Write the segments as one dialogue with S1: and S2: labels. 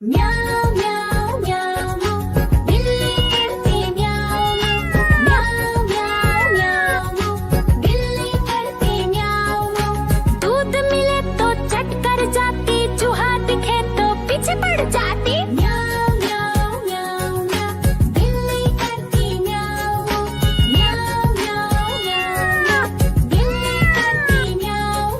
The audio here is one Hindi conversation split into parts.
S1: म्याऊं म्याऊं म्याऊं बिल्ली करती म्याऊं म्याऊं म्याऊं म्याऊं बिल्ली करती म्याऊं। दूध मिले तो चट कर जाती, चूहा दिखे तो पीछे पड़ जाती। म्याऊं म्याऊं म्याऊं म्याऊं बिल्ली करती म्याऊं म्याऊं म्याऊं म्याऊं बिल्ली करती म्याऊं।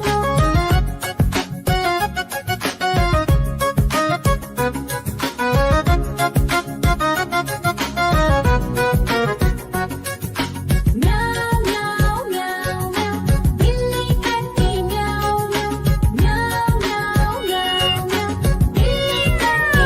S1: म्याऊं म्याऊं म्याऊं म्याऊं बिल्ली करती म्याऊं म्याऊं म्याऊं म्याऊं म्याऊं बिल्ली करती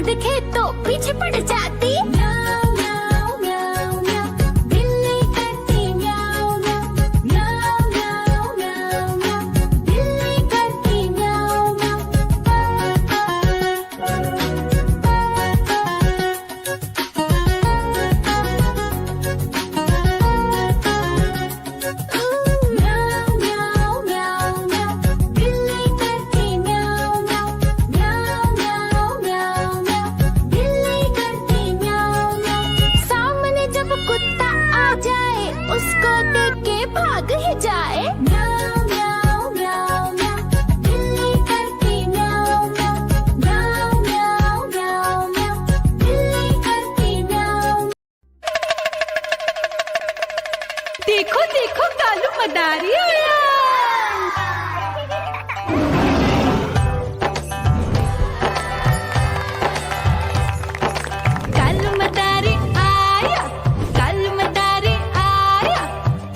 S1: दिखे तो पीछे पड़ जाती। म्याऊ म्याऊ म्याऊ म्याऊ, बिल्ली करती म्याऊ म्याऊ। म्याऊ म्याऊ म्याऊ म्याऊ, बिल्ली करती म्याऊ म्याऊ। म्याऊ म्याऊ म्याऊ म्याऊ, बिल्ली करती म्याऊ म्याऊ। म्याऊ म्याऊ म्याऊ म्याऊ, बिल्ली करती म्याऊ म्याऊ। सामने जब कुत्ता आ जाए उसको देख के भाग ही जाए। म्याऊ म्याऊ म्याऊ म्याऊ, बिल्ली करती म्याऊ म्याऊ। म्याऊ म्याऊ म्याऊ म्याऊ, बिल्ली करती म्याऊ।
S2: देखो देखो कालू मदारी आया। कालू मदारी आया, कालू मदारी आया।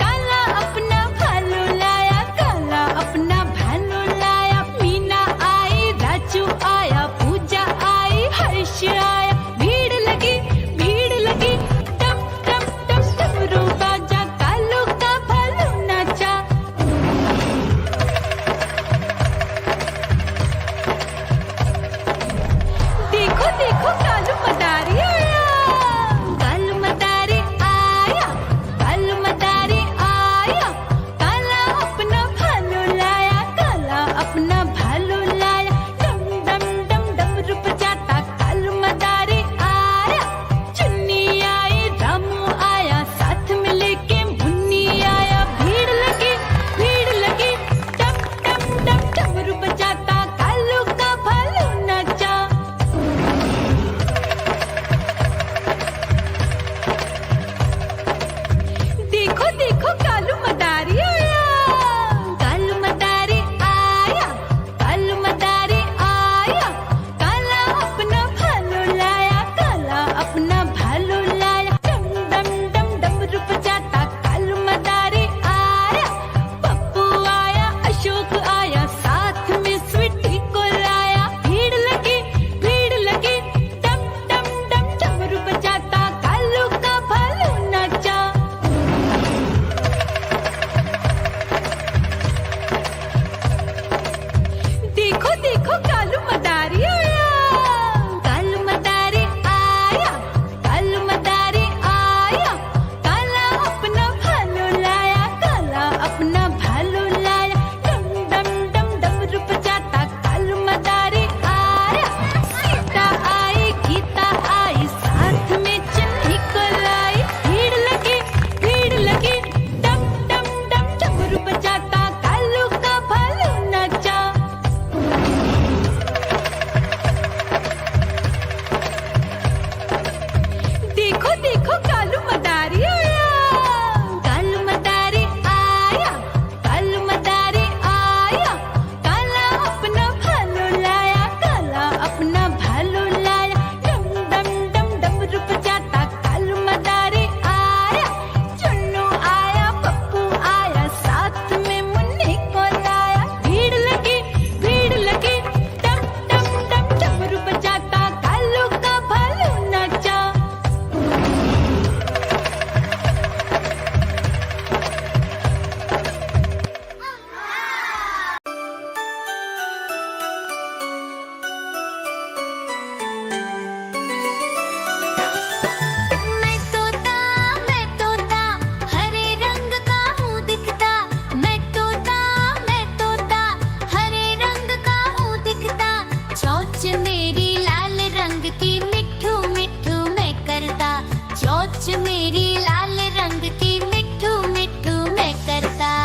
S2: काला अपना भालू लाया, काला अपना भालू लाया। मीना आई, राजू आया, पूजा आई, हर्ष आया। भीड़ लगी टप टप टप डमरू बाजा। कालू का भालू नाचा। देखो देखो कालू मदारी आया। कालू मदारी आया, कालू मदारी आया। काला अपना भालू लाया, काला अपना भालू लाया। डम डम डम डमरू बजाता कालू मदारी आया। चुन्नी आई, रामू आया, साथ में लेके मुन्नी आया। भीड़ लगी डम डम डम डमरू बजाता कालू का भालू नाचा। देखो देखो कालू मदारी आया। कालू मदारी आया, कालू मदारी आया। काला अपना भालू लाया, काला अपना भालू लाया। डम डम डम डमरू बजाता कालू मदारी आया। पप्पू आया, अशोक आया, साथ में स्वीटी को लाया। भीड़ लगी डम डम डम डमरू बजाता कालू का भालू नाचा। देखो देखो कालू मदारी आया। कालू मदारी आया, कालू मदारी आया। काला अपना भालू लाया, काला अपना भालू लाया। डम डम डम डमरू बजाता कालू मदारी आया। सीता आई, गीता आई, साथ में चन्नी को लाई। भीड़ लगी डम डम डम डमरू बजाता कालू का भालू नाचा। देखो देखो कालू मदारी आया। कालू मदारी आया, कालू मदारी आया। काला अपना भालू लाया, काला अपना भालू लाया। डम डम डम डमरू बजाता कालू मदारी आया। चुन्नू आया, पप्पू आया, साथ में मुन्नी को लाया। भीड़ लगी डम डम डम डमरू बजाता कालू का भालू नाचा।
S1: मैं तोता, हरे रंग का हूँ दिखता। मैं तोता, हरे रंग का हूँ दिखता। चोंच मेरी लाल रंग की, मिट्ठू मिट्ठू मैं करता। चोंच मेरी लाल रंग की, मिट्ठू मिट्ठू मैं करता।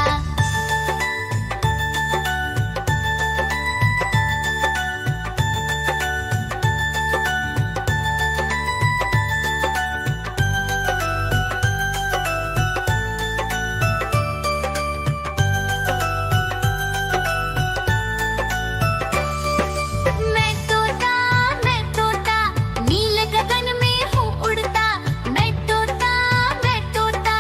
S1: मैं तोता, नील गगन में हूँ उड़ता। मैं तोता,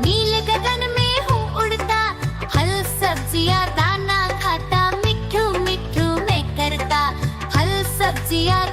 S1: नील गगन में हूँ उड़ता। फल सब्जियाँ दाना खाता, मिट्ठू मिट्ठू मैं करता। फल सब्जियाँ